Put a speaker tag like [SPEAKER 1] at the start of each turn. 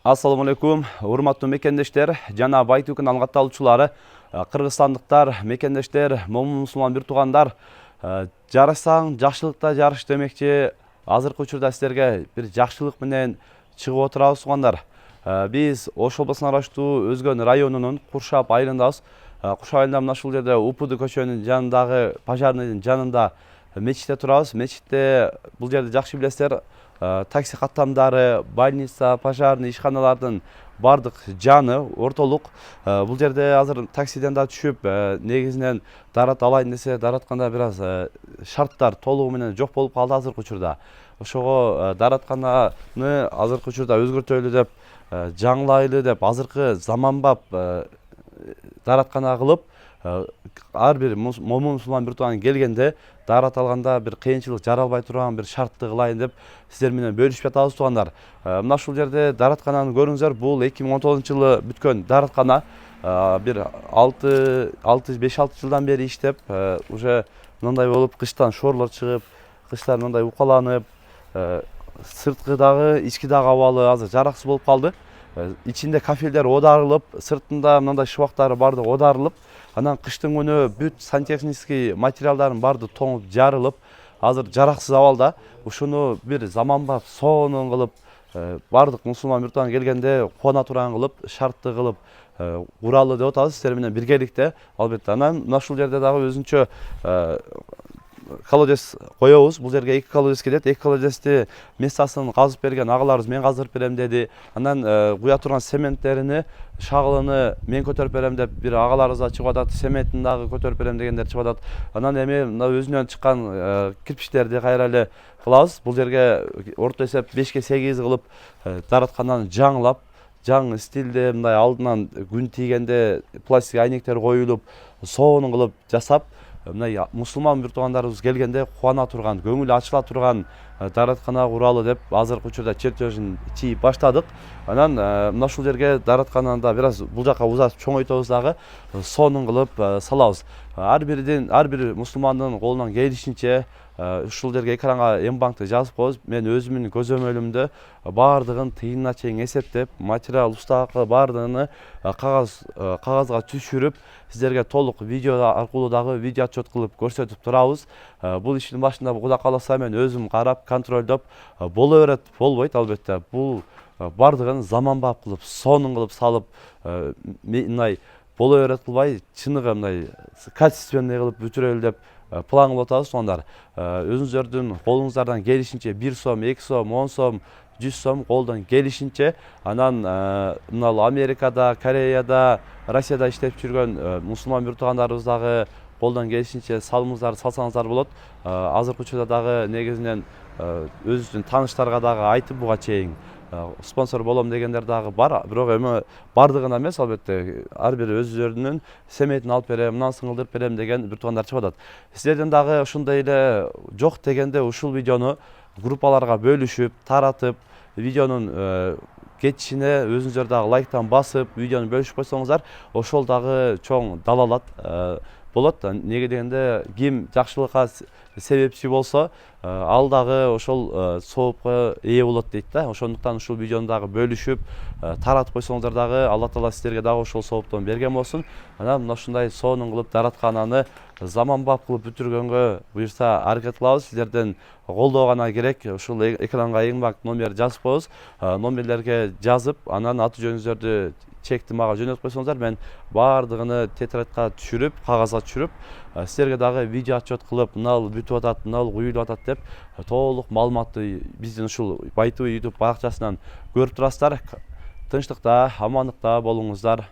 [SPEAKER 1] Assalamu алейкум, урматтуу мекендештер, жана Байтуу каналын катталуучулары, кыргызстандыктар, мекендештер, момун мусулман бир туугандар, жарашсаң жакшылыкта жарыш демекчи, азыркы учурда силерге бир жакшылык менен чыгып отурабыз туугандар. Биз Ош облусуна караштуу Өзгөн районунун Куршап айылындабыз. Куршап айылында мына ушул жерде Упуду көчөнүн жанындагы пожарныйдын жанында мечитте турабыз. Мечитте бул жерде жакшы билесиздер, такси каттамдары, больница, пожарный ишканалардын бардык жаны ортолук. Бул жерде азыр таксиден да түшүп, негизинен дарат алайын десе, даратканда бир аз шарттар толугу менен жок болуп калды азыркы учурда. Ошого дараткананы азыркы учурда өзгөртөлү деп, жаңылайлы деп, азыркы заманбап дараткана кылып, ар бир момун мусулман бир тууган келгенде дарат алганда бир кыйынчылык жаралбай турган бир шартты кылайын деп сиздер менен бөлүшүп жатабыз туугандар. Мына ушул жерде дараткананы көрүңүздөр. Бул 2019-жылы бүткөн дараткана. Бир 5-6 жылдан бери иштеп, уже мындай болуп, кыштан шоорлор чыгып, кыштан мындай укаланып, сырткы дагы, ички дагы абалы азыр жараксыз болуп калды. Ичинде кафелдер оодарылып, сыртында мындай шыбактары бардыгы оодарылып, анан кыштын күнү бүт сантехнический материалдардын баардыгы тоңуп жарылып, азыр жараксыз абалда. Ушуну бир заманбап сонун кылып, бардык мусулман бир тууган келгенде кубана турган кылып, шартты кылып куралы деп атабыз сиздер менен биргеликте. Албетте анан мына ушул жерде дагы өзүнчө колодец коебуз. Бул жерге 2 колодец келет. 2 колодецти местасын казып берген агаларыбыз мен каздырып берем деди. Анан куя турган цементтерини, шагылыны мен көтөрүп берем деп бир агаларыбыз да чыгып атат. Цементин дагы көтөрүп берем дегендер чыгып атат. Анан эми мына өзүнөн чыккан кирпичтерди кайра эле кылабыз. Бул жерге орто эсеп 5-8 кылып дараткананы жаңылап, жаңы стилде мындай алдынан күн тийгенде пластик айнектер коюлуп, сонун кылып жасап, мындай мусулман бир туугандарыбыз келгенде кубана турган, көңүлү ачыла турган дараткана куралы деп азыркы учурда чертежин чийип баштадык. Анан мына ушул жерге дараткананы бир аз бул жака узатып чоңойтобуз дагы, сонун кылып салабыз. Ар бир мусулмандын колунан келишинче ушул жерге экранга М-банкты жазып коебуз. Мен өзүмдүн көзөмөлүмдө баардыгын тыйынына чейин эсептеп, материал устакы баардыгын кагазга түшүрүп, сиздерге толук видео аркылуу дагы видео отчет кылып көрсөтүп турабыз. Бул иштин башында Кудай кааласа мен өзүм карап, контролдоп, боло берет, болбойт албетте. Бул баардыгын заманбап кылып, сонун кылып салып, мындай боло берет кылбай, чыныгы мындай качественный кылып бүтүрөлү деп план кылып атабыз туугандар. Өзүңүздөрдүн колуңуздардан келишинче 1 сом, 2 сом, 10 сом, 100 сом колдон келишинче, анан мына Америкада, Кореяда, Россияда иштеп жүргөн мусулман бир туугандарыбыз дагы колдон келишинче салсаңыздар болот. Азыркы учурда дагы негизинен өзүбүздүн тааныштарга дагы айтып буга чейин спонсор болом дегендер дагы бар. Бирок эми бардыгына эмес, албетте ар бири өздөрүнүн семетин алып берем, мынансын кылдырып берем деген бир туугандар чыгып атат. Сиздерден дагы ошондой эле жок дегенде ушул видеону группаларга бөлүшүп, таратып, видеонун кетишине өзүңүздөр дагы лайктан басып, видеону бөлүшүп койсоңуздар, ошол дагы чоң далалат болот. Неге дегенде ким жакшылыкка себепчи болсо, ал дагы ошол соопко ээ болот дейт да. Ошондуктан ушул видеону дагы бөлүшүп, таратып койсоңуздар дагы Алла Таала сиздерге дагы ошол сооптон берген болсун. Анан мына ушундай сонун кылып дараткананы заманбап кылып бүтүргөнгө буюрса аракет кылабыз. Сиздерден колдоо гана керек. Ушул экранга М-банк номер жазып коебуз. Номерлерге жазып, анан аты жөнүңүздөрдү чекти мага жөнөтүп койсоңуздар, мен баардыгын тетрадка түшүрүп, кагазга түшүрүп, сиздерге дагы видео отчет кылып, мынал бүтүп атат, мынал куюлуп атат деп толук маалыматты биздин ушул Байтуу YouTube баракчасынан көрүп турасыздар. Тынчтыкта, амандыкта болуңуздар.